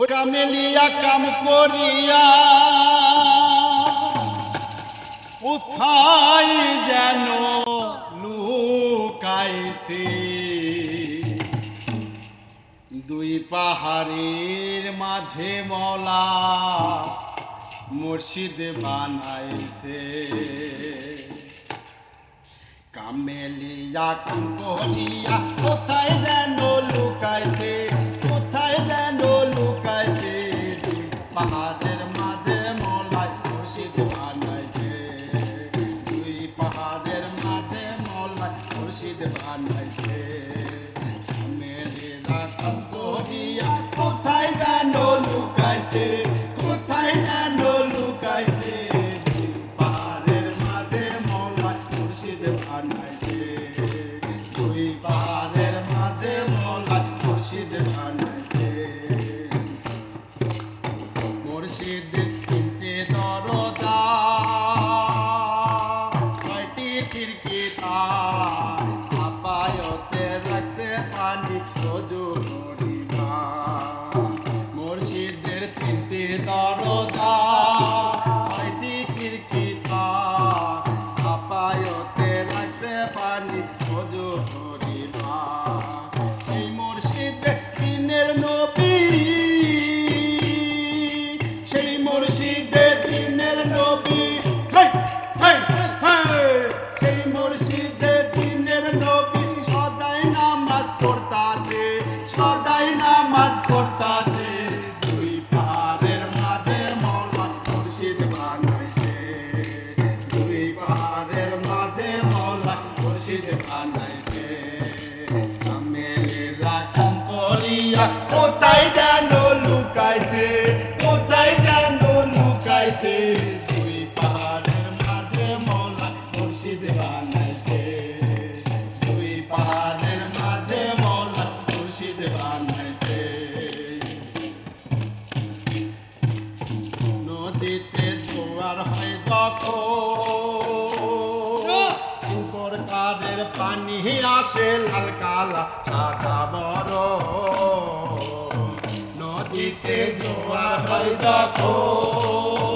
কামেলিয়া কাম করিয়া কোথায় যেন লুকাইছে দুই পাহাড়ের মাঝে মলা মুর্শিদ বানাইছে কামেলিয়া কাম করিয়া কোথায় যেন লুকাইছে কোথায় যেন লুকাইছে পাহাড়ের মাঝে মলাই মুর্শিদ বানাইছে দুই পাহাড়ের মাঝে মলাই মুর্শিদ বানাইছে কামেলিয়া কাম করিয়া কোথায় যেন লুকাইছে কোথায় যেন লুকাইছে পাহাড়ের মাঝে মলাই মুর্শিদ বানাইছে দুই পাহাড়ের মাঝে মলাই মুর্শিদ বানাইছে মুর্শিদ তিনটে দরজা ছয়টি খিড়কি তার আপায়তে রাখতে পানি রোজু করিবা মুর্শিদের তিনটে দরজা ছয়টি খিড়কি তার আপায়তে রাখতে পানি রোজু করিবা সেই মুর্শিদের দিনের নবী সেই মুর্শিদের দিনের নবী সেই মুর্শিদের দিনের নবী সদাই নামাজ পড়তাছে সদাই নামাজ পড়তাছে দুই পাহাড়ের মাঝে মৌলা মুর্শিদ বানাইছে দুই পাহাড়ের মাঝে মৌলা মুর্শিদ বানাইছে কামেলিয়া কাম করিয়া কোথায় যেন লুকাইছে কোথায় যেন লুকাইছে দুই পাহাড়ের মাঝে মৌলা মুর্শিদ বানাইছে দুই পাহাড়ের মাঝে মৌলা মুর্শিদ বানাইছে নদীতে জোয়ার হয় যখন প্রকারের পানি আসে লাল কালা সাদা বড় নদীতে জোয়ার হয় যখন